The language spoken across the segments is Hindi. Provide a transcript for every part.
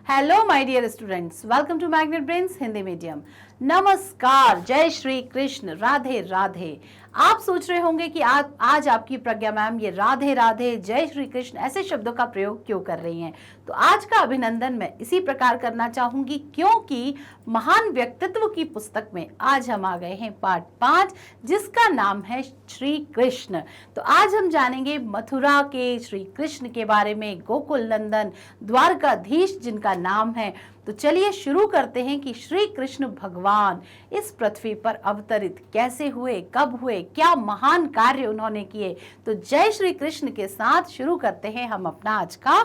Hello my dear students, welcome to Magnet Brains Hindi medium. नमस्कार, जय श्री कृष्ण, राधे राधे। आप सोच रहे होंगे कि आज आपकी प्रज्ञा मैम ये राधे राधे, जय श्री कृष्ण ऐसे शब्दों का प्रयोग क्यों कर रही हैं। तो आज का अभिनंदन मैं इसी प्रकार करना चाहूंगी क्योंकि महान व्यक्तित्व की पुस्तक में आज हम आ गए हैं पार्ट 5, जिसका नाम है श्री कृष्ण। तो आज हम जानेंगे मथुरा के श्री कृष्ण के बारे में, गोकुल नंदन, द्वारकाधीश जिनका नाम है। तो चलिए शुरू करते हैं कि श्री कृष्ण भगवान इस पृथ्वी पर अवतरित कैसे हुए, कब हुए, क्या महान कार्य उन्होंने किए। तो जय श्री कृष्ण के साथ शुरू करते हैं हम अपना आज का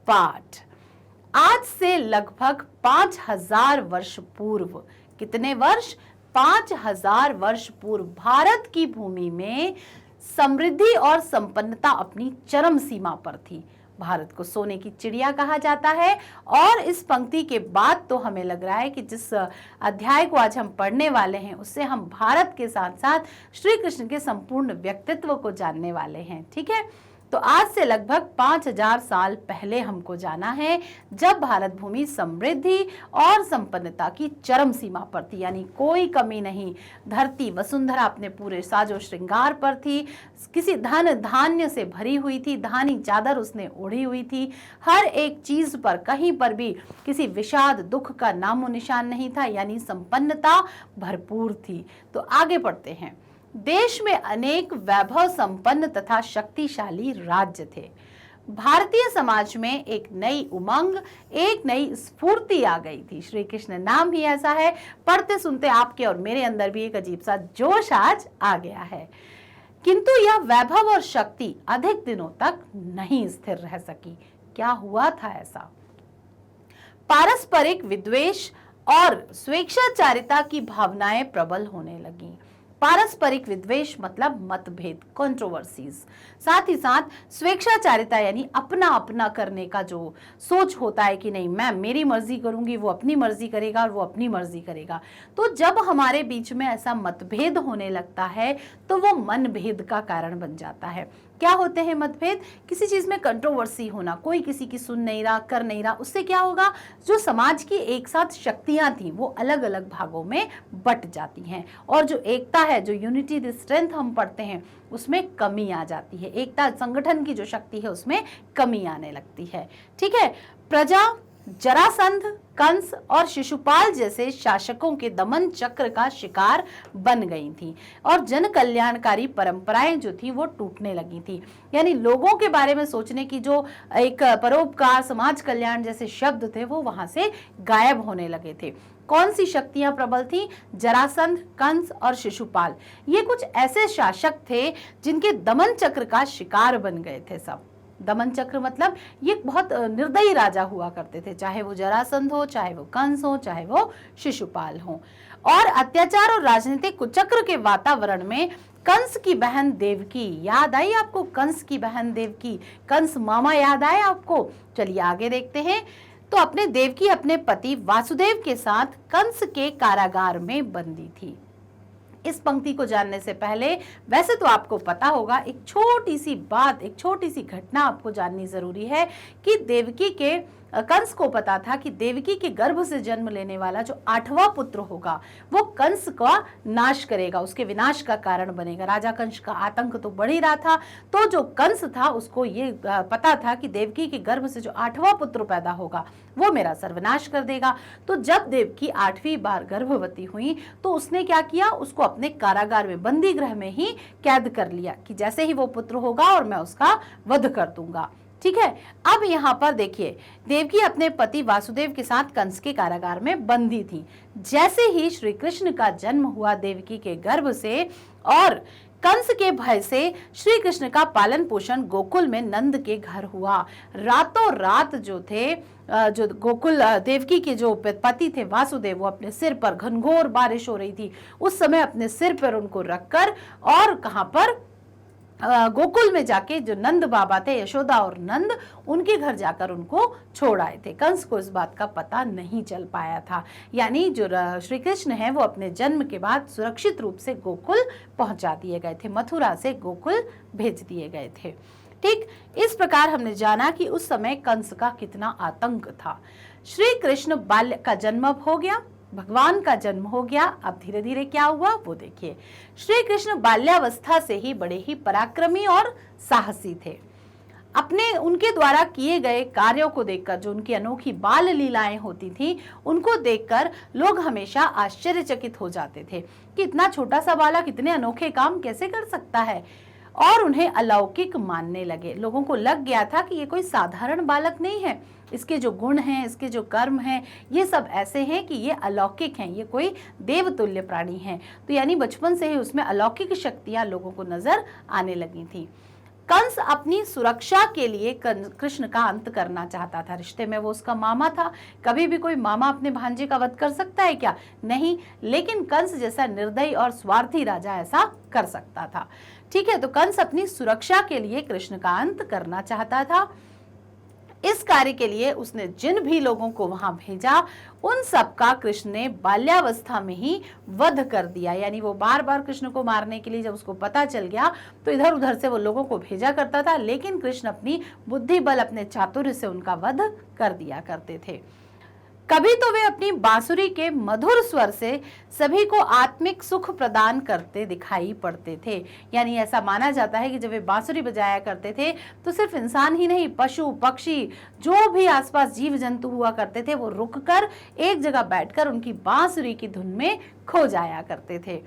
पाठ। आज से लगभग 5000 वर्ष पूर्व, कितने वर्ष? 5000 वर्ष पूर्व भारत की भूमि में समृद्धि और संपन्नता अपनी चरम सीमा पर थी। भारत को सोने की चिड़िया कहा जाता है। और इस पंक्ति के बाद तो हमें लग रहा है कि जिस अध्याय को आज हम पढ़ने वाले हैं उससे हम भारत के साथ साथ श्री कृष्ण के संपूर्ण व्यक्तित्व को जानने वाले हैं। ठीक है, तो आज से लगभग 5000 साल पहले हमको जाना है, जब भारत भूमि समृद्धि और संपन्नता की चरम सीमा पर थी, यानी कोई कमी नहीं। धरती वसुंधरा अपने पूरे साजो श्रृंगार पर थी, किसी धन धान्य से भरी हुई थी, धानी चादर उसने ओढ़ी हुई थी। हर एक चीज पर कहीं पर भी किसी विषाद दुख का नामो निशान नहीं था, यानी संपन्नता भरपूर थी। तो आगे बढ़ते हैं। देश में अनेक वैभव संपन्न तथा शक्तिशाली राज्य थे। भारतीय समाज में एक नई उमंग, एक नई स्फूर्ति आ गई थी। श्री कृष्ण नाम ही ऐसा है, पढ़ते सुनते आपके और मेरे अंदर भी एक अजीब सा जोश आज आ गया है। किंतु यह वैभव और शक्ति अधिक दिनों तक नहीं स्थिर रह सकी। क्या हुआ था ऐसा? पारस्परिक विद्वेष और स्वेच्छाचारिता की भावनाएं प्रबल होने लगीं। पारस्परिक विद्वेष मतलब मतभेद, कंट्रोवर्सीज, साथ ही साथ स्वेच्छाचारिता यानी अपना अपना करने का जो सोच होता है कि नहीं मैं मेरी मर्जी करूंगी, वो अपनी मर्जी करेगा और वो अपनी मर्जी करेगा। तो जब हमारे बीच में ऐसा मतभेद होने लगता है तो वो मनभेद का कारण बन जाता है। क्या होते हैं मतभेद? किसी चीज में कंट्रोवर्सी होना, कोई किसी की सुन नहीं रहा, कर नहीं रहा। उससे क्या होगा? जो समाज की एक साथ शक्तियां थी वो अलग अलग भागों में बट जाती हैं, और जो एकता है, जो यूनिटी द स्ट्रेंथ हम पढ़ते हैं, उसमें कमी आ जाती है। एकता संगठन की जो शक्ति है उसमें कमी आने लगती है। ठीक है, प्रजा जरासंध, कंस और शिशुपाल जैसे शासकों के दमन चक्र का शिकार बन गई थी और जन कल्याणकारी परंपराएं जो थी वो टूटने लगी थी। यानी लोगों के बारे में सोचने की जो एक परोपकार, समाज कल्याण जैसे शब्द थे वो वहां से गायब होने लगे थे। कौन सी शक्तियां प्रबल थी? जरासंध, कंस और शिशुपाल। ये कुछ ऐसे शासक थे जिनके दमन चक्र का शिकार बन गए थे सब। दमन चक्र मतलब ये बहुत निर्दयी राजा हुआ करते थे, चाहे वो जरासंध हो, चाहे वो कंस हो, चाहे वो शिशुपाल हो। और अत्याचार और राजनीतिक कुचक्र के वातावरण में कंस की बहन देवकी याद आई आपको? कंस की बहन देवकी, कंस मामा याद आए आपको? चलिए आगे देखते हैं। तो अपने देवकी अपने पति वासुदेव के साथ कंस के कारागार में बंदी थी। इस पंक्ति को जानने से पहले वैसे तो आपको पता होगा, एक छोटी सी बात, एक छोटी सी घटना आपको जाननी जरूरी है कि देवकी के कंस को पता था कि देवकी के गर्भ से जन्म लेने वाला जो 8वां पुत्र होगा वो कंस का नाश करेगा, उसके विनाश का कारण बनेगा। राजा कंस का आतंक तो बढ़ ही रहा था, तो जो कंस था उसको ये पता था कि देवकी के गर्भ से जो 8वां पुत्र पैदा होगा वो मेरा सर्वनाश कर देगा। तो जब देवकी 8वीं बार गर्भवती हुई तो उसने क्या किया? उसको अपने कारागार में, बंदी गृह में ही कैद कर लिया कि जैसे ही वो पुत्र होगा और मैं उसका वध कर दूंगा। ठीक है, अब यहाँ पर देखिए, देवकी अपने पति वासुदेव के साथ कंस के कारागार में बंदी थी। जैसे ही श्री कृष्ण का जन्म हुआ देवकी के गर्भ से, और कंस के भय से श्री कृष्ण का पालन पोषण गोकुल में नंद के घर हुआ। रातों रात जो थे, जो गोकुल देवकी के जो पति थे वासुदेव, वो अपने सिर पर, घनघोर बारिश हो रही थी उस समय, अपने सिर पर उनको रखकर और कहां पर? गोकुल में जाके जो नंद बाबा थे, यशोदा और नंद, उनके घर जाकर उनको छोड़ आए थे। कंस को इस बात का पता नहीं चल पाया था। यानी जो श्री कृष्ण है वो अपने जन्म के बाद सुरक्षित रूप से गोकुल पहुंचा दिए गए थे, मथुरा से गोकुल भेज दिए गए थे। ठीक इस प्रकार हमने जाना कि उस समय कंस का कितना आतंक था। श्री कृष्ण बाल्य का जन्म अब हो गया, भगवान का जन्म हो गया। अब धीरे धीरे क्या हुआ वो देखिए। श्री कृष्ण बाल्यावस्था से ही बड़े ही पराक्रमी और साहसी थे। अपने उनके द्वारा किए गए कार्यों को देखकर, जो उनकी अनोखी बाल लीलाएं होती थी, उनको देखकर लोग हमेशा आश्चर्यचकित हो जाते थे कि इतना छोटा सा बालक इतने अनोखे काम कैसे कर सकता है, और उन्हें अलौकिक मानने लगे। लोगों को लग गया था कि ये कोई साधारण बालक नहीं है, इसके जो गुण हैं, इसके जो कर्म हैं, ये सब ऐसे हैं कि ये अलौकिक हैं, ये कोई देवतुल्य प्राणी हैं। तो यानी बचपन से ही उसमें अलौकिक शक्तियां लोगों को नजर आने लगी थी। कंस अपनी सुरक्षा के लिए कृष्ण का अंत करना चाहता था। रिश्ते में वो उसका मामा था, कभी भी कोई मामा अपने भांजे का वध कर सकता है क्या? नहीं, लेकिन कंस जैसा निर्दयी और स्वार्थी राजा ऐसा कर सकता था। ठीक है, तो कंस अपनी सुरक्षा के लिए कृष्ण का अंत करना चाहता था। इस कार्य के लिए उसने जिन भी लोगों को वहां भेजा, उन सब का कृष्ण ने बाल्यावस्था में ही वध कर दिया। यानी वो बार बार कृष्ण को मारने के लिए जब उसको पता चल गया तो इधर उधर से वो लोगों को भेजा करता था, लेकिन कृष्ण अपनी बुद्धि बल, अपने चातुर्य से उनका वध कर दिया करते थे। कभी तो वे अपनी बांसुरी के मधुर स्वर से सभी को आत्मिक सुख प्रदान करते दिखाई पड़ते थे। यानी ऐसा माना जाता है कि जब वे बांसुरी बजाया करते थे तो सिर्फ इंसान ही नहीं, पशु पक्षी जो भी आसपास जीव जंतु हुआ करते थे, वो रुककर एक जगह बैठकर उनकी बांसुरी की धुन में खो जाया करते थे।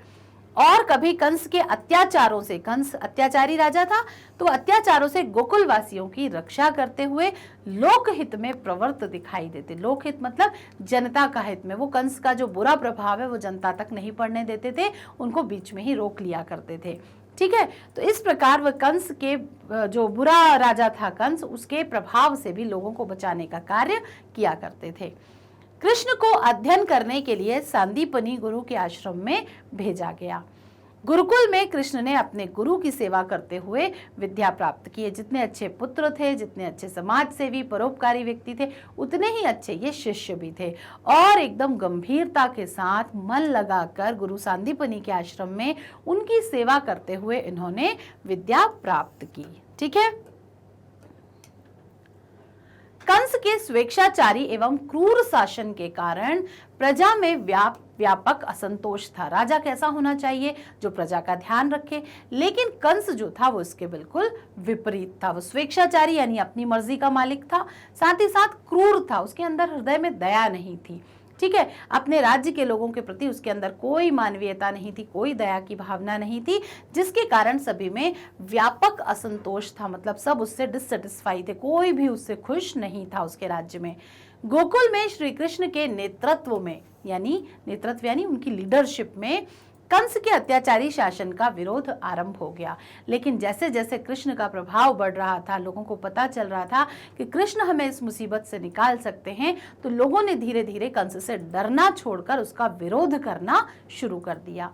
और कभी कंस के अत्याचारों से, कंस अत्याचारी राजा था, तो अत्याचारों से गोकुल वासियों की रक्षा करते हुए लोकहित में प्रवृत्त दिखाई देते। लोकहित मतलब जनता का हित में। वो कंस का जो बुरा प्रभाव है वो जनता तक नहीं पड़ने देते थे, उनको बीच में ही रोक लिया करते थे। ठीक है, तो इस प्रकार वह कंस के जो बुरा राजा था कंस, उसके प्रभाव से भी लोगों को बचाने का कार्य किया करते थे। कृष्ण को अध्ययन करने के लिए सांदीपनी गुरु के आश्रम में भेजा गया। गुरुकुल में कृष्ण ने अपने गुरु की सेवा करते हुए विद्या प्राप्त की। जितने अच्छे पुत्र थे, जितने अच्छे समाज सेवी परोपकारी व्यक्ति थे, उतने ही अच्छे ये शिष्य भी थे। और एकदम गंभीरता के साथ मन लगाकर गुरु सांदीपनी के आश्रम में उनकी सेवा करते हुए इन्होंने विद्या प्राप्त की। ठीक है, कंस के स्वेच्छाचारी एवं क्रूर शासन के कारण प्रजा में व्यापक असंतोष था। राजा कैसा होना चाहिए? जो प्रजा का ध्यान रखे। लेकिन कंस जो था वो इसके बिल्कुल विपरीत था। वो स्वेच्छाचारी यानी अपनी मर्जी का मालिक था, साथ ही साथ क्रूर था। उसके अंदर हृदय में दया नहीं थी। ठीक है, अपने राज्य के लोगों के प्रति उसके अंदर कोई मानवीयता नहीं थी, कोई दया की भावना नहीं थी, जिसके कारण सभी में व्यापक असंतोष था। मतलब सब उससे डिससेटिस्फाई थे, कोई भी उससे खुश नहीं था उसके राज्य में। गोकुल में श्री कृष्ण के नेतृत्व में, यानी नेतृत्व यानी उनकी लीडरशिप में, कंस के अत्याचारी शासन का विरोध आरंभ हो गया। लेकिन जैसे जैसे कृष्ण का प्रभाव बढ़ रहा था, लोगों को पता चल रहा था कि कृष्ण हमें इस मुसीबत से निकाल सकते हैं, तो लोगों ने धीरे धीरे कंस से डरना छोड़कर उसका विरोध करना शुरू कर दिया।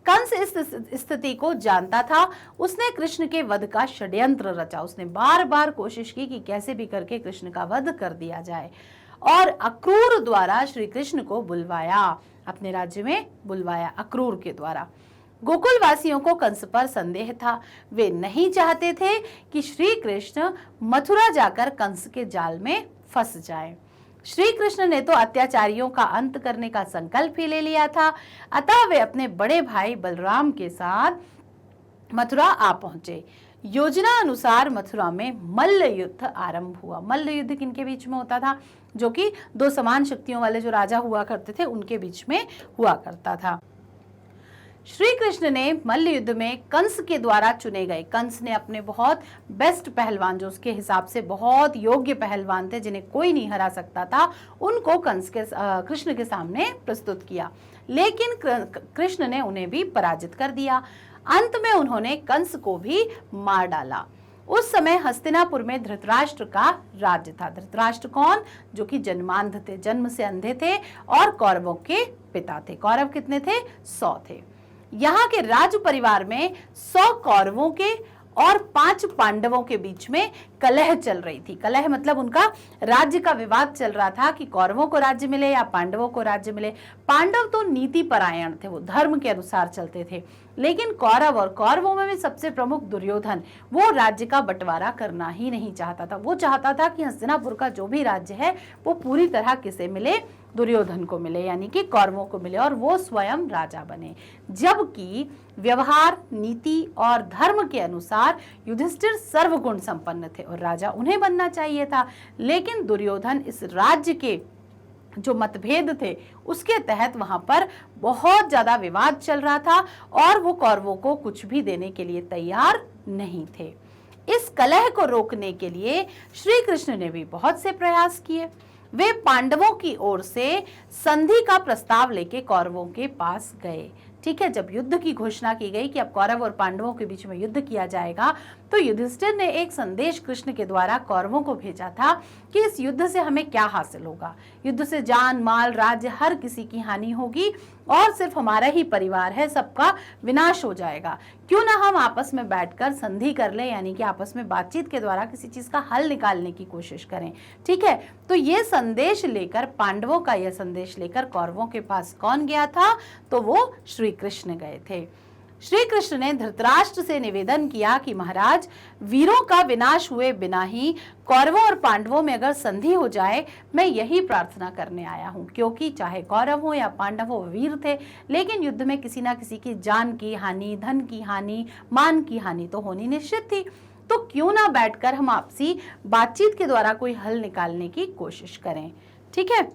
कंस इस स्थिति को जानता था। उसने कृष्ण के वध का षड्यंत्र रचा। उसने बार बार कोशिश की कि कैसे भी करके कृष्ण का वध कर दिया जाए, और अक्रूर द्वारा श्री कृष्ण को बुलवाया, अपने राज्य में बुलवाया अक्रूर के द्वारा। गोकुल वासियों को कंस पर संदेह था। वे नहीं चाहते थे कि श्री कृष्ण मथुरा जाकर कंस के जाल में फंस जाए। श्री कृष्ण ने तो अत्याचारियों का अंत करने का संकल्प ही ले लिया था। अतः वे अपने बड़े भाई बलराम के साथ मथुरा आ पहुंचे। योजना अनुसार मथुरा में मल्ल युद्ध आरंभ हुआ। मल्ल युद्ध किनके बीच में होता था? जो कि दो समान शक्तियों वाले जो राजा हुआ करते थे उनके बीच में हुआ करता था। श्री कृष्ण ने मल्ल युद्ध में कंस के द्वारा चुने गए, कंस ने अपने बहुत बेस्ट पहलवान, जो उसके हिसाब से बहुत योग्य पहलवान थे, जिन्हें कोई नहीं हरा सकता था, उनको कृष्ण के सामने प्रस्तुत किया। लेकिन कृष्ण ने उन्हें भी पराजित कर दिया। अंत में उन्होंने कंस को भी मार डाला। उस समय हस्तिनापुर में धृतराष्ट्र का राज्य था। धृतराष्ट्र कौन? जो कि जन्मांध थे, जन्म से अंधे थे और कौरवों के पिता थे। कौरव कितने थे? 100 थे। यहाँ के राज परिवार में 100 कौरवों के और 5 पांडवों के बीच में कलह चल रही थी। कलह मतलब उनका राज्य का विवाद चल रहा था कि कौरवों को राज्य मिले या पांडवों को राज्य मिले। पांडव तो नीति परायण थे, वो धर्म के अनुसार चलते थे, लेकिन कौरव और कौरवों में भी सबसे प्रमुख दुर्योधन, वो राज्य का बंटवारा करना ही नहीं चाहता था। वो चाहता था कि हस्तिनापुर का जो भी राज्य है वो पूरी तरह किसे मिले, दुर्योधन को मिले, यानी कि कौरवों को मिले और वो स्वयं राजा बने। जबकि व्यवहार, नीति और धर्म के अनुसार युधिष्ठिर सर्वगुण संपन्न थे और राजा उन्हें बनना चाहिए था। लेकिन दुर्योधन इस राज्य के जो मतभेद थे उसके तहत वहां पर बहुत ज्यादा विवाद चल रहा था और वो कौरवों को कुछ भी देने के लिए तैयार नहीं थे। इस कलह को रोकने के लिए श्री कृष्ण ने भी बहुत से प्रयास किए। वे पांडवों की ओर से संधि का प्रस्ताव लेके कौरवों के पास गए। ठीक है, जब युद्ध की घोषणा की गई कि अब कौरव और पांडवों के बीच में युद्ध किया जाएगा, तो युधिष्ठिर ने एक संदेश कृष्ण के द्वारा कौरवों को भेजा था कि इस युद्ध से हमें क्या हासिल होगा। युद्ध से जान, माल, राज्य, हर किसी की हानि होगी और सिर्फ हमारा ही परिवार है, सबका विनाश हो जाएगा। क्यों ना हम आपस में बैठकर संधि कर लें, यानी कि आपस में बातचीत के द्वारा किसी चीज का हल निकालने की कोशिश करें। ठीक है, तो ये संदेश लेकर, पांडवों का यह संदेश लेकर कौरवों के पास कौन गया था? तो वो श्री कृष्ण गए थे। श्री कृष्ण ने धृतराष्ट्र से निवेदन किया कि महाराज, वीरों का विनाश हुए बिना ही कौरवों और पांडवों में अगर संधि हो जाए, मैं यही प्रार्थना करने आया हूं, क्योंकि चाहे कौरव हो या पांडव हो, वीर थे, लेकिन युद्ध में किसी ना किसी की जान की हानि, धन की हानि, मान की हानि तो होनी निश्चित थी। तो क्यों ना बैठकर हम आपसी बातचीत के द्वारा कोई हल निकालने की कोशिश करें। ठीक है,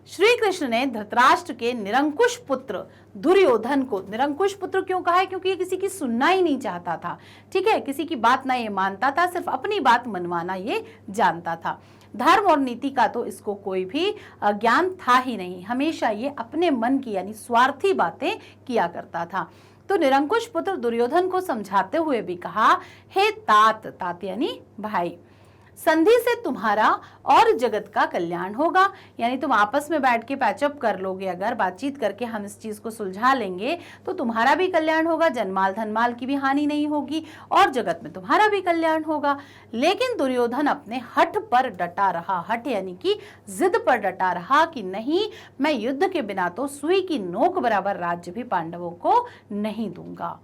श्री कृष्ण ने धृतराष्ट्र के निरंकुश पुत्र दुर्योधन को, निरंकुश पुत्र क्यों कहा है? क्योंकि ये किसी की सुनना ही नहीं चाहता था। ठीक है, किसी की बात ना ये मानता था, सिर्फ अपनी बात मनवाना ये जानता था। धर्म और नीति का तो इसको कोई भी ज्ञान था ही नहीं। हमेशा ये अपने मन की यानी स्वार्थी बातें किया करता था। तो निरंकुश पुत्र दुर्योधन को समझाते हुए भी कहा, हे तात, तात यानी भाई, संधि से तुम्हारा और जगत का कल्याण होगा। यानी तुम आपस में बैठ के पैचअप कर लोगे, अगर बातचीत करके हम इस चीज को सुलझा लेंगे तो तुम्हारा भी कल्याण होगा, जनमाल धनमाल की भी हानि नहीं होगी और जगत में तुम्हारा भी कल्याण होगा। लेकिन दुर्योधन अपने हठ पर डटा रहा। हठ यानी कि जिद पर डटा रहा कि नहीं, मैं युद्ध के बिना तो सुई की नोक बराबर राज्य भी पांडवों को नहीं दूंगा।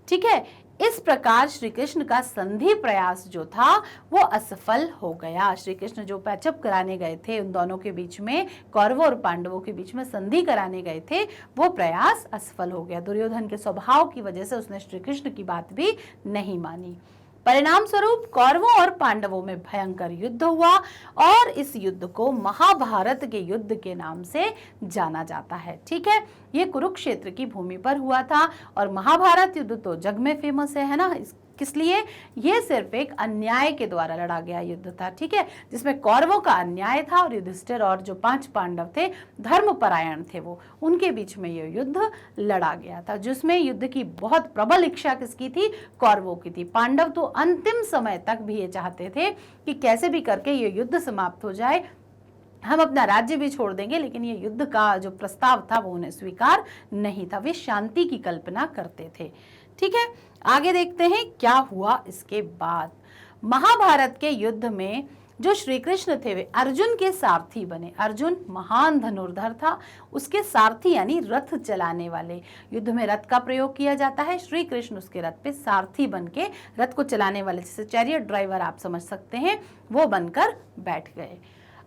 ठीक है, इस प्रकार श्री कृष्ण का संधि प्रयास जो था वो असफल हो गया। श्री कृष्ण जो पैचअप कराने गए थे उन दोनों के बीच में, कौरवों और पांडवों के बीच में संधि कराने गए थे, वो प्रयास असफल हो गया। दुर्योधन के स्वभाव की वजह से उसने श्री कृष्ण की बात भी नहीं मानी। परिणाम स्वरूप कौरवों और पांडवों में भयंकर युद्ध हुआ और इस युद्ध को महाभारत के युद्ध के नाम से जाना जाता है। ठीक है, ये कुरुक्षेत्र की भूमि पर हुआ था और महाभारत युद्ध तो जग में फेमस है ना। किस लिए? ये सिर्फ एक अन्याय के द्वारा लड़ा गया युद्ध था। ठीक है, जिसमें कौरवों का अन्याय था और युधिष्ठिर और जो 5 पांडव थे, धर्मपरायण थे, वो उनके बीच में ये युद्ध लड़ा गया था, जिसमें युद्ध की बहुत प्रबल इच्छा किसकी थी? कौरवों की थी। पांडव तो अंतिम समय तक भी ये चाहते थे कि कैसे भी करके ये युद्ध समाप्त हो जाए, हम अपना राज्य भी छोड़ देंगे, लेकिन ये युद्ध का जो प्रस्ताव था वो उन्हें स्वीकार नहीं था। वे शांति की कल्पना करते थे। ठीक है, आगे देखते हैं क्या हुआ इसके बाद। महाभारत के युद्ध में जो श्री कृष्ण थे वे अर्जुन के सारथी बने। अर्जुन महान धनुर्धर था, उसके सारथी यानी रथ चलाने वाले। युद्ध में रथ का प्रयोग किया जाता है, श्री कृष्ण उसके रथ पे सारथी बनके, रथ को चलाने वाले, जैसे चैरियट ड्राइवर आप समझ सकते हैं, वो बनकर बैठ गए।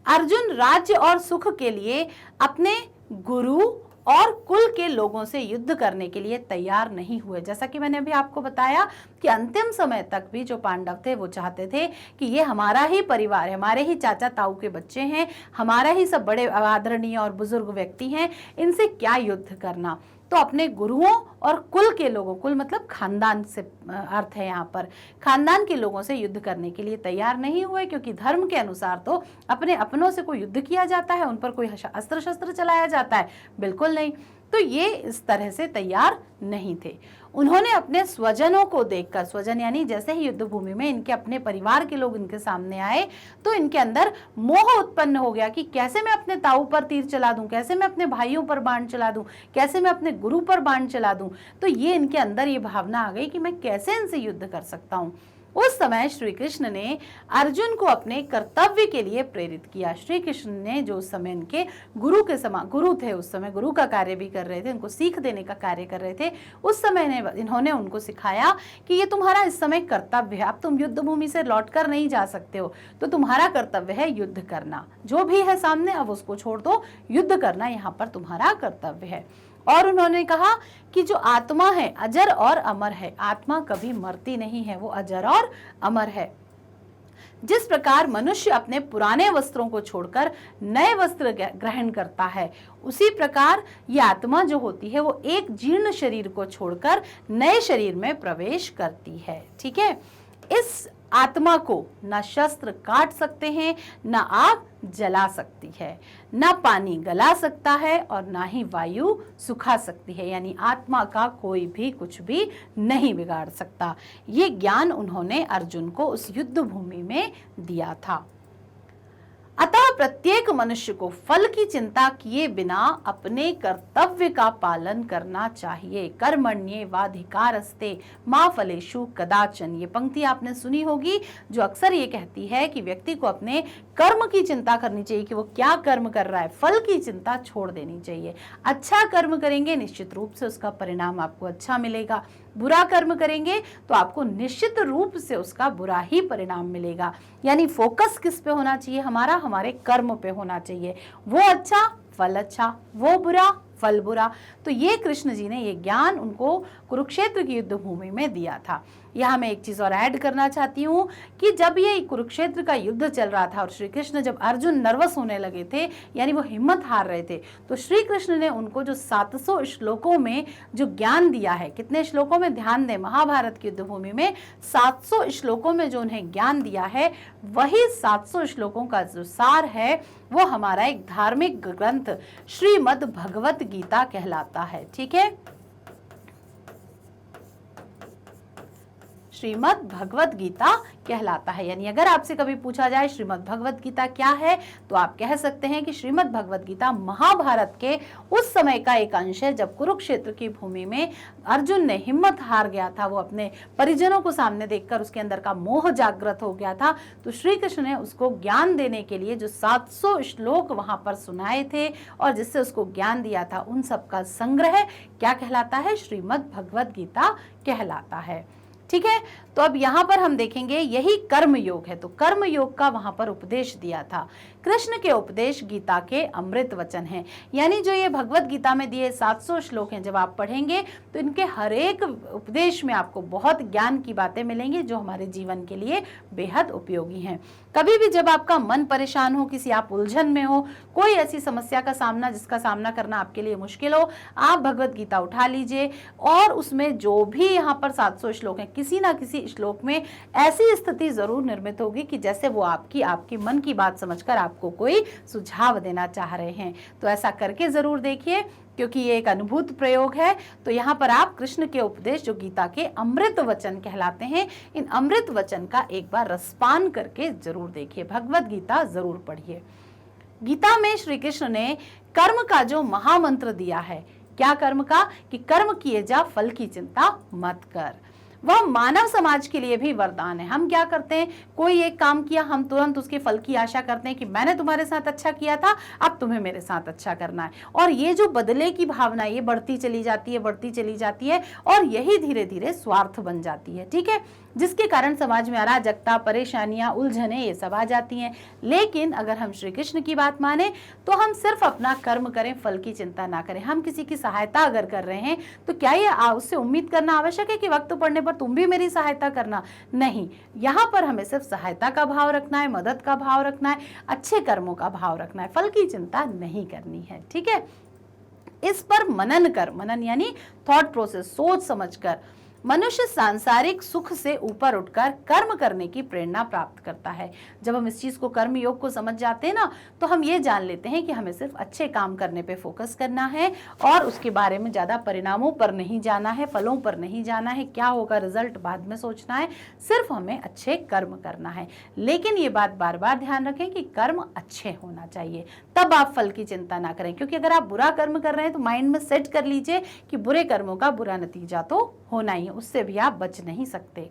अर्जुन राज्य और सुख के लिए अपने गुरु और कुल के लोगों से युद्ध करने के लिए तैयार नहीं हुए। जैसा कि मैंने अभी आपको बताया कि अंतिम समय तक भी जो पांडव थे वो चाहते थे कि ये हमारा ही परिवार है, हमारे ही चाचा ताऊ के बच्चे हैं, हमारा ही सब बड़े आदरणीय और बुजुर्ग व्यक्ति हैं, इनसे क्या युद्ध करना। तो अपने गुरुओं और कुल के लोगों, कुल मतलब खानदान से अर्थ है यहाँ पर, खानदान के लोगों से युद्ध करने के लिए तैयार नहीं हुए, क्योंकि धर्म के अनुसार तो अपने अपनों से कोई युद्ध किया जाता है, उन पर कोई अस्त्र शस्त्र चलाया जाता है? बिल्कुल नहीं। तो ये इस तरह से तैयार नहीं थे। उन्होंने अपने स्वजनों को देखकर, स्वजन यानी जैसे ही युद्ध भूमि में इनके अपने परिवार के लोग इनके सामने आए तो इनके अंदर मोह उत्पन्न हो गया कि कैसे मैं अपने ताऊ पर तीर चला दूं, कैसे मैं अपने भाइयों पर बाण चला दूं, कैसे मैं अपने गुरु पर बाण चला दूं। तो ये इनके अंदर ये भावना आ गई कि मैं कैसे इनसे युद्ध कर सकता हूँ। उस समय श्री कृष्ण ने अर्जुन को अपने कर्तव्य के लिए प्रेरित किया। श्री कृष्ण ने जो उस समय इनके गुरु के समान, गुरु थे उस समय, गुरु का कार्य भी कर रहे थे, उनको सीख देने का कार्य कर रहे थे, उस समय इन्होंने उनको सिखाया कि ये तुम्हारा इस समय कर्तव्य है। अब तुम युद्ध भूमि से लौट कर नहीं जा सकते हो, तो तुम्हारा कर्तव्य है युद्ध करना। जो भी है सामने अब उसको छोड़ दो, युद्ध करना यहाँ पर तुम्हारा कर्तव्य है। और उन्होंने कहा कि जो आत्मा है अजर और अमर है, आत्मा कभी मरती नहीं है, वो अजर और अमर है। जिस प्रकार मनुष्य अपने पुराने वस्त्रों को छोड़कर नए वस्त्र ग्रहण करता है, उसी प्रकार ये आत्मा जो होती है वो एक जीर्ण शरीर को छोड़कर नए शरीर में प्रवेश करती है। ठीक है, इस आत्मा को ना शस्त्र काट सकते हैं, ना आग जला सकती है, ना पानी गला सकता है और ना ही वायु सुखा सकती है। यानी आत्मा का कोई भी कुछ भी नहीं बिगाड़ सकता। ये ज्ञान उन्होंने अर्जुन को उस युद्ध भूमि में दिया था। अतः प्रत्येक मनुष्य को फल की चिंता किए बिना अपने कर्तव्य का पालन करना चाहिए। कर्मण्येवाधिकारस्ते मा फलेषु कदाचन। ये पंक्ति आपने सुनी होगी, जो अक्सर ये कहती है कि व्यक्ति को अपने कर्म की चिंता करनी चाहिए कि वो क्या कर्म कर रहा है, फल की चिंता छोड़ देनी चाहिए। अच्छा कर्म करेंगे निश्चित रूप से उसका परिणाम आपको अच्छा मिलेगा, बुरा कर्म करेंगे तो आपको निश्चित रूप से उसका बुरा ही परिणाम मिलेगा। यानी फोकस किस पे होना चाहिए हमारा, हमारे कर्म पे होना चाहिए। वो अच्छा फल अच्छा, वो बुरा फल बुरा। तो ये कृष्ण जी ने ये ज्ञान उनको कुरुक्षेत्र की युद्ध भूमि में दिया था। यहाँ मैं एक चीज और ऐड करना चाहती हूँ कि जब ये कुरुक्षेत्र का युद्ध चल रहा था और श्री कृष्ण, जब अर्जुन नर्वस होने लगे थे, यानी वो हिम्मत हार रहे थे, तो श्री कृष्ण ने उनको जो 700 श्लोकों में जो ज्ञान दिया है, कितने श्लोकों में, ध्यान दें, महाभारत की युद्ध भूमि में 700 श्लोकों में जो उन्हें ज्ञान दिया है, वही 700 श्लोकों का जो सार है वो हमारा एक धार्मिक ग्रंथ श्रीमद् भगवत गीता कहलाता है। ठीक है, श्रीमद् भगवत गीता कहलाता है। यानी अगर आपसे कभी पूछा जाए श्रीमद् भगवत गीता क्या है, तो आप कह सकते हैं कि श्रीमद् भगवत गीता महाभारत के उस समय का एक अंश है, जब कुरुक्षेत्र की भूमि में अर्जुन ने हिम्मत हार गया था, वो अपने परिजनों को सामने देखकर उसके अंदर का मोह जागृत हो गया था। तो श्री कृष्ण ने उसको ज्ञान देने के लिए जो 700 श्लोक वहां पर सुनाए थे और जिससे उसको ज्ञान दिया था, उन सब का संग्रह क्या कहलाता है, श्रीमद् भगवत गीता कहलाता है। ठीक है, तो अब यहाँ पर हम देखेंगे यही कर्म योग है। तो कर्म योग का वहां पर उपदेश दिया था। कृष्ण के उपदेश गीता के अमृत वचन हैं। यानी जो ये भगवत गीता में दिए 700 श्लोक हैं, जब आप पढ़ेंगे तो इनके हर एक उपदेश में आपको बहुत ज्ञान की बातें मिलेंगी जो हमारे जीवन के लिए बेहद उपयोगी हैं। कभी भी जब आपका मन परेशान हो, किसी आप उलझन में हो, कोई ऐसी समस्या का सामना जिसका सामना करना आपके लिए मुश्किल हो, आप भगवत गीता उठा लीजिए और उसमें जो भी यहाँ पर 700 श्लोक हैं, किसी ना किसी श्लोक में ऐसी स्थिति जरूर निर्मित होगी कि जैसे वो आपकी मन की बात समझकर आपको कोई सुझाव देना चाह रहे हैं। तो ऐसा करके जरूर देखिए, क्योंकि ये एक अनुभूत प्रयोग है। तो यहाँ पर आप कृष्ण के उपदेश जो गीता के अमृत वचन कहलाते हैं, इन अमृत वचन का एक बार रसपान करके जरूर देखिए, भगवत गीता जरूर पढ़िए। गीता में श्री कृष्ण ने कर्म का जो महामंत्र दिया है, क्या कर्म का, कि कर्म किए जा फल की चिंता मत कर, वह मानव समाज के लिए भी वरदान है। हम क्या करते हैं, कोई एक काम किया, हम तुरंत उसके फल की आशा करते हैं कि मैंने तुम्हारे साथ अच्छा किया था, अब तुम्हें मेरे साथ अच्छा करना है। और ये जो बदले की भावना ये बढ़ती चली जाती है और यही धीरे धीरे स्वार्थ बन जाती है। ठीक है, जिसके कारण समाज में अराजकता, परेशानियां, उलझने ये सब आ जाती हैं। लेकिन अगर हम श्री कृष्ण की बात माने तो हम सिर्फ अपना कर्म करें, फल की चिंता ना करें। हम किसी की सहायता अगर कर रहे हैं तो क्या ये उससे उम्मीद करना आवश्यक है कि वक्त पड़ने पर तुम भी मेरी सहायता करना? नहीं, यहाँ पर हमें सिर्फ सहायता का भाव रखना है, मदद का भाव रखना है, अच्छे कर्मों का भाव रखना है, फल की चिंता नहीं करनी है। ठीक है, इस पर मनन कर, मनन यानी थॉट प्रोसेस, सोच समझकर मनुष्य सांसारिक सुख से ऊपर उठकर कर्म करने की प्रेरणा प्राप्त करता है। जब हम इस चीज को, कर्म योग को समझ जाते हैं ना, तो हम ये जान लेते हैं कि हमें सिर्फ अच्छे काम करने पे फोकस करना है और उसके बारे में ज्यादा परिणामों पर नहीं जाना है, फलों पर नहीं जाना है, क्या होगा रिजल्ट बाद में सोचना है, सिर्फ हमें अच्छे कर्म करना है। लेकिन ये बात बार बार ध्यान रखें कि कर्म अच्छे होना चाहिए, तब आप फल की चिंता ना करें। क्योंकि अगर आप बुरा कर्म कर रहे हैं तो माइंड में सेट कर लीजिए कि बुरे कर्मों का बुरा नतीजा तो होना ही है, उससे भी आप बच नहीं सकते।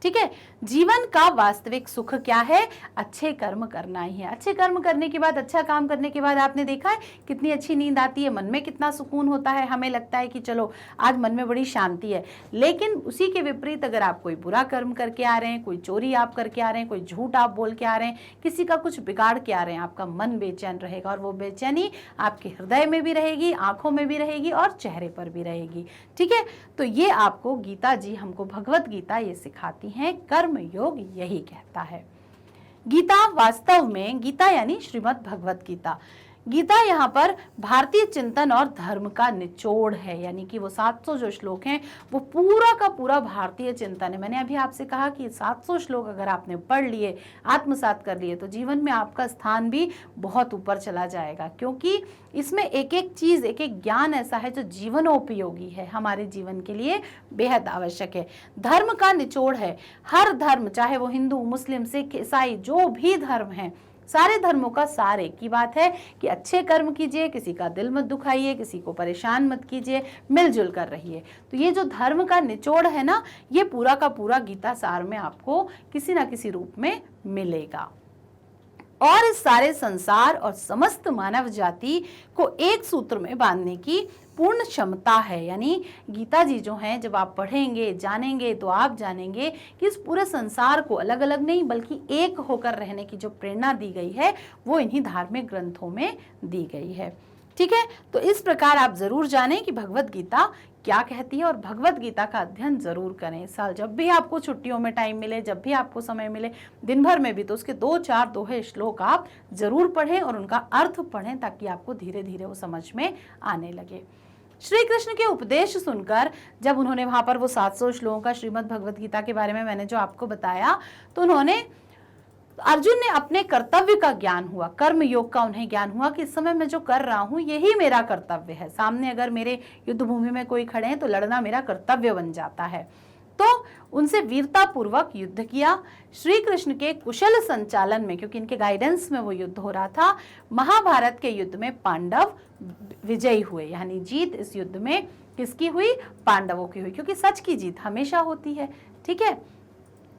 ठीक है, जीवन का वास्तविक सुख क्या है? अच्छे कर्म करना ही है। अच्छे कर्म करने के बाद, अच्छा काम करने के बाद आपने देखा है कितनी अच्छी नींद आती है, मन में कितना सुकून होता है, हमें लगता है कि चलो आज मन में बड़ी शांति है। लेकिन उसी के विपरीत अगर आप कोई बुरा कर्म करके आ रहे हैं, कोई चोरी आप करके आ रहे हैं, कोई झूठ आप बोल के आ रहे हैं, किसी का कुछ बिगाड़ के आ रहे हैं, आपका मन बेचैन रहेगा और वो बेचैनी आपके हृदय में भी रहेगी, आंखों में भी रहेगी और चेहरे पर भी रहेगी। ठीक है, तो ये आपको गीता जी, हमको भगवत गीता ये सिखाती है, कर्म योग यही कहता है। गीता वास्तव में, गीता यानी श्रीमद् भगवत गीता, गीता यहाँ पर भारतीय चिंतन और धर्म का निचोड़ है। यानी कि वो 700 जो श्लोक हैं वो पूरा का पूरा भारतीय चिंतन है। मैंने अभी आपसे कहा कि 700 श्लोक अगर आपने पढ़ लिए, आत्मसात कर लिए, तो जीवन में आपका स्थान भी बहुत ऊपर चला जाएगा। क्योंकि इसमें एक एक चीज, एक एक ज्ञान ऐसा है जो जीवनोपयोगी है, हमारे जीवन के लिए बेहद आवश्यक है। धर्म का निचोड़ है। हर धर्म, चाहे वो हिंदू, मुस्लिम, सिख, ईसाई, जो भी धर्म है, सारे धर्मों का सार एक ही बात है कि अच्छे कर्म कीजिए, किसी का दिल मत दुखाइए, किसी को परेशान मत कीजिए, मिलजुल कर रहिए। तो ये जो धर्म का निचोड़ है ना, ये पूरा का पूरा गीता सार में आपको किसी ना किसी रूप में मिलेगा। और इस सारे संसार और समस्त मानव जाति को एक सूत्र में बांधने की पूर्ण क्षमता है। यानी गीता जी जो हैं, जब आप पढ़ेंगे, जानेंगे, तो आप जानेंगे कि इस पूरे संसार को अलग अलग नहीं बल्कि एक होकर रहने की जो प्रेरणा दी गई है वो इन्हीं धार्मिक ग्रंथों में दी गई है। ठीक है, तो इस प्रकार आप जरूर जानें कि भगवत गीता क्या कहती है और भगवत गीता का अध्ययन जरूर करें। इस साल जब भी आपको छुट्टियों में टाइम मिले, जब भी आपको समय मिले, दिन भर में भी, तो उसके 2-4 दोहे श्लोक आप जरूर पढ़ें और उनका अर्थ पढ़ें, ताकि आपको धीरे धीरे वो समझ में आने लगे। श्री कृष्ण के उपदेश सुनकर जब उन्होंने वहां पर वो 700 श्लोकों का श्रीमद् भगवत गीता के बारे में मैंने जो आपको बताया, तो उन्होंने, अर्जुन ने अपने कर्तव्य का ज्ञान हुआ, कर्म योग का उन्हें ज्ञान हुआ कि इस समय मैं जो कर रहा हूं यही मेरा कर्तव्य है। सामने अगर मेरे युद्ध भूमि में कोई खड़े हैं तो लड़ना मेरा कर्तव्य बन जाता है। तो उनसे वीरता पूर्वक युद्ध किया। श्री कृष्ण के कुशल संचालन में, क्योंकि इनके गाइडेंस में वो युद्ध हो रहा था, महाभारत के युद्ध में पांडव विजयी हुए। यानी जीत इस युद्ध में किसकी हुई? पांडवों की हुई, क्योंकि सच की जीत हमेशा होती है। ठीक है,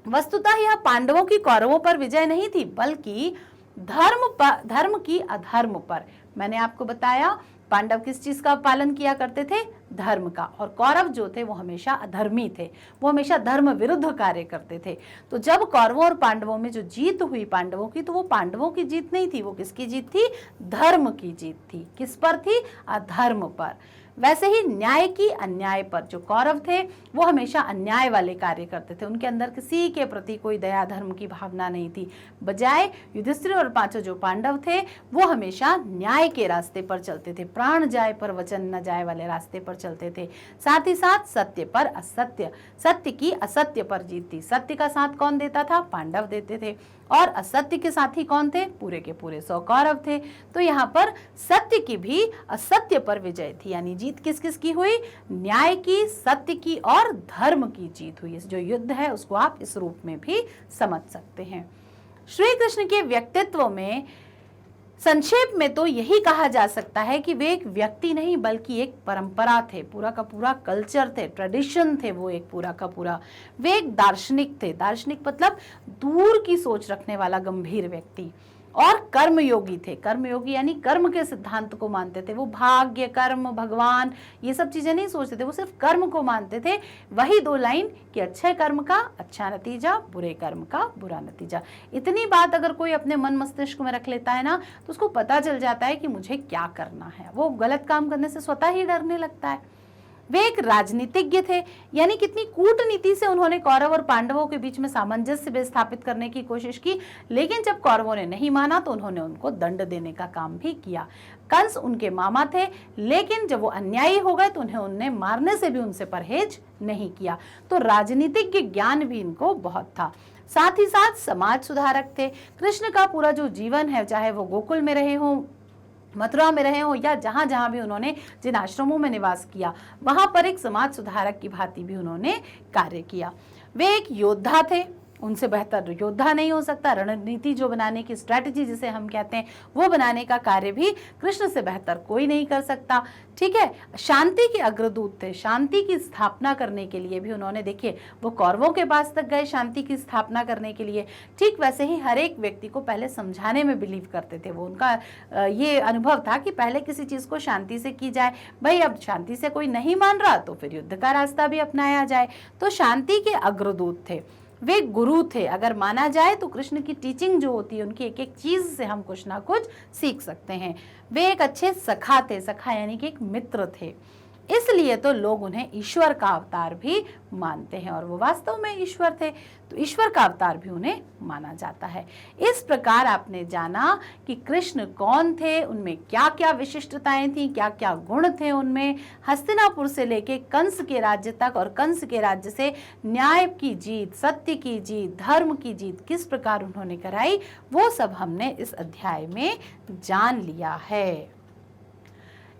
वस्तुतः यह पांडवों की कौरवों पर विजय नहीं थी, बल्कि धर्म की अधर्म पर। मैंने आपको बताया पांडव किस चीज का पालन किया करते थे? धर्म का। और कौरव जो थे वो हमेशा अधर्मी थे, वो हमेशा धर्म विरुद्ध कार्य करते थे। तो जब कौरवों और पांडवों में जो जीत हुई पांडवों की, तो वो पांडवों की जीत नहीं थी, वो किसकी जीत थी? धर्म की जीत थी। किस पर थी? अधर्म पर। वैसे ही न्याय की अन्याय पर। जो कौरव थे वो हमेशा अन्याय वाले कार्य करते थे, उनके अंदर किसी के प्रति कोई दया धर्म की भावना नहीं थी। बजाय युधिष्ठिर और पांचों जो पांडव थे वो हमेशा न्याय के रास्ते पर चलते थे, प्राण जाए पर वचन न जाए वाले रास्ते पर चलते थे। साथ ही साथ सत्य पर असत्य, सत्य की असत्य पर जीत थी। सत्य का साथ कौन देता था? पांडव देते थे। और असत्य के साथी कौन थे? पूरे के पूरे 100 कौरव थे। तो यहाँ पर सत्य की भी असत्य पर विजय थी। यानी जीत किस किस की हुई? न्याय की, सत्य की और धर्म की जीत हुई। जो युद्ध है उसको आप इस रूप में भी समझ सकते हैं। श्री कृष्ण के व्यक्तित्व में संक्षेप में तो यही कहा जा सकता है कि वे एक व्यक्ति नहीं बल्कि एक परंपरा थे, पूरा का पूरा कल्चर थे, ट्रेडिशन थे वो एक पूरा का पूरा। वे एक दार्शनिक थे। दार्शनिक मतलब दूर की सोच रखने वाला गंभीर व्यक्ति। और कर्मयोगी थे। कर्मयोगी यानी कर्म के सिद्धांत को मानते थे। वो भाग्य, कर्म, भगवान ये सब चीजें नहीं सोचते थे, वो सिर्फ कर्म को मानते थे। वही 2 लाइन कि अच्छे कर्म का अच्छा नतीजा, बुरे कर्म का बुरा नतीजा। इतनी बात अगर कोई अपने मन मस्तिष्क में रख लेता है ना, तो उसको पता चल जाता है कि मुझे क्या करना है। वो गलत काम करने से स्वतः ही डरने लगता है। वे एक राजनीतिज्ञ थे, यानी कितनी कूटनीति से उन्होंने कौरव और पांडवों के बीच में सामंजस्य स्थापित करने की कोशिश की, लेकिन जब कौरवों ने नहीं माना तो उन्होंने उनको दंड देने का काम भी किया। कंस उनके मामा थे, लेकिन जब वो अन्यायी हो गए तो उन्हें मारने से भी उनसे परहेज नहीं किया। तो राजनीतिज्ञ ज्ञान भी इनको बहुत था। साथ ही साथ समाज सुधारक थे। कृष्ण का पूरा जो जीवन है, चाहे वो गोकुल में रहे हों, मथुरा में रहे हो, या जहां जहां भी उन्होंने जिन आश्रमों में निवास किया, वहां पर एक समाज सुधारक की भांति भी उन्होंने कार्य किया। वे एक योद्धा थे, उनसे बेहतर योद्धा नहीं हो सकता। रणनीति जो बनाने की स्ट्रैटेजी जिसे हम कहते हैं, वो बनाने का कार्य भी कृष्ण से बेहतर कोई नहीं कर सकता। ठीक है, शांति के अग्रदूत थे। शांति की स्थापना करने के लिए भी उन्होंने, देखिए, वो कौरवों के पास तक गए शांति की स्थापना करने के लिए, ठीक वैसे ही हर एक व्यक्ति को पहले समझाने में बिलीव करते थे। वो उनका ये अनुभव था कि पहले किसी चीज को शांति से की जाए। भाई अब शांति से कोई नहीं मान रहा तो फिर युद्ध का रास्ता भी अपनाया जाए। तो शांति के अग्रदूत थे। वे गुरु थे। अगर माना जाए तो कृष्ण की टीचिंग जो होती है, उनकी एक एक चीज से हम कुछ ना कुछ सीख सकते हैं। वे एक अच्छे सखा थे। सखा यानी कि एक मित्र थे, इसलिए तो लोग उन्हें ईश्वर का अवतार भी मानते हैं, और वो वास्तव में ईश्वर थे, तो ईश्वर का अवतार भी उन्हें माना जाता है। इस प्रकार आपने जाना कि कृष्ण कौन थे, उनमें क्या क्या विशिष्टताएं थी, क्या क्या गुण थे उनमें। हस्तिनापुर से लेके कंस के राज्य तक, और कंस के राज्य से न्याय की जीत, सत्य की जीत, धर्म की जीत किस प्रकार उन्होंने कराई, वो सब हमने इस अध्याय में जान लिया है।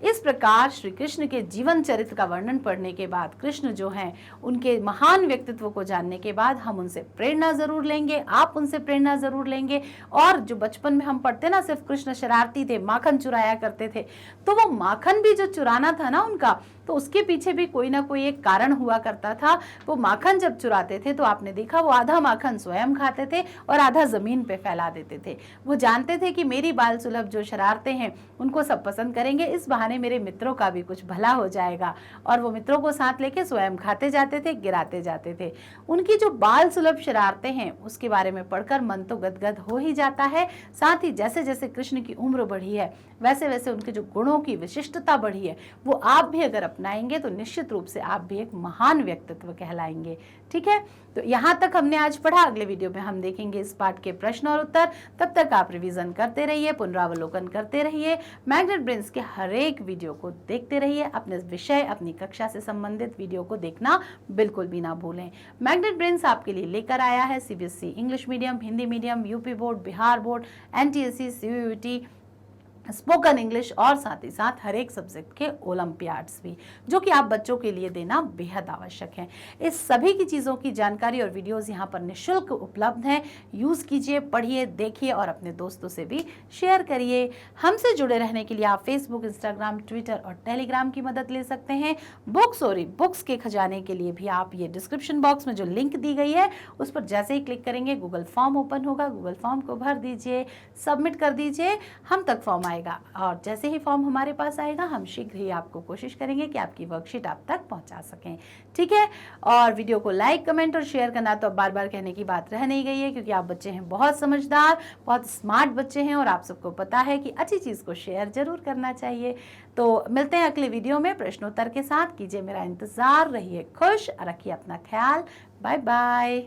इस प्रकार श्री कृष्ण के जीवन चरित्र का वर्णन पढ़ने के बाद, कृष्ण जो हैं उनके महान व्यक्तित्व को जानने के बाद, हम उनसे प्रेरणा जरूर लेंगे, आप उनसे प्रेरणा जरूर लेंगे। और जो बचपन में हम पढ़ते ना, सिर्फ कृष्ण शरारती थे, माखन चुराया करते थे, तो वो माखन भी जो चुराना था ना उनका, तो उसके पीछे भी कोई ना कोई एक कारण हुआ करता था। वो माखन जब चुराते थे तो आपने देखा वो आधा माखन स्वयं खाते थे और आधा जमीन पे फैला देते थे। वो जानते थे कि मेरी बाल सुलभ जो शरारते हैं उनको सब पसंद करेंगे, इस बहाने मेरे मित्रों का भी कुछ भला हो जाएगा, और वो मित्रों को साथ लेके स्वयं खाते जाते थे, गिराते जाते थे। उनकी जो बाल सुलभ शरारते हैं उसके बारे में पढ़कर मन तो गदगद हो ही जाता है। साथ ही जैसे जैसे कृष्ण की उम्र बढ़ी है, वैसे वैसे उनके जो गुणों की विशिष्टता बढ़ी है, वो आप भी अगर अपनाएंगे तो निश्चित रूप से आप भी एक महान व्यक्तित्व कहलाएंगे। ठीक है, तो यहाँ तक हमने आज पढ़ा। अगले वीडियो में हम देखेंगे इस पाठ के प्रश्न और उत्तर। तब तक आप रिवीजन करते रहिए, पुनरावलोकन करते रहिए, मैग्नेट ब्रेन्स के हर एक वीडियो को देखते रहिए। अपने विषय, अपनी कक्षा से संबंधित वीडियो को देखना बिल्कुल भी ना भूलें। मैग्नेट ब्रेन्स आपके लिए लेकर आया है CBSE English medium, Hindi medium, UP board, Bihar board, NTSC, CUET, spoken English, और साथ ही साथ हर एक सब्जेक्ट के ओलंपियाड्स भी, जो कि आप बच्चों के लिए देना बेहद आवश्यक है। इस सभी की चीज़ों की जानकारी और वीडियोस यहाँ पर निःशुल्क उपलब्ध हैं। यूज़ कीजिए, पढ़िए, देखिए और अपने दोस्तों से भी शेयर करिए। हमसे जुड़े रहने के लिए आप फेसबुक, इंस्टाग्राम, ट्विटर और टेलीग्राम की मदद ले सकते हैं। बुक्स और ई बुक्स के खजाने के लिए भी आप ये डिस्क्रिप्शन बॉक्स में जो लिंक दी गई है उस पर जैसे ही क्लिक करेंगे गूगल फॉर्म ओपन होगा। गूगल फॉर्म को भर दीजिए, सबमिट कर दीजिए, हम तक फॉर्म आएगा, और जैसे ही फॉर्म हमारे पास आएगा हम शीघ्र ही आपको कोशिश करेंगे कि आपकी वर्कशीट आप तक पहुंचा सकें। ठीक है, और वीडियो को लाइक, कमेंट और शेयर करना तो अब बार बार कहने की बात रह नहीं गई है, क्योंकि आप बच्चे हैं बहुत समझदार, बहुत स्मार्ट बच्चे हैं, और आप सबको पता है कि अच्छी चीज़ को शेयर जरूर करना चाहिए। तो मिलते हैं अगले वीडियो में प्रश्नोत्तर के साथ। कीजिए मेरा इंतजार, रहिए खुश, रखिए अपना ख्याल। Bye bye.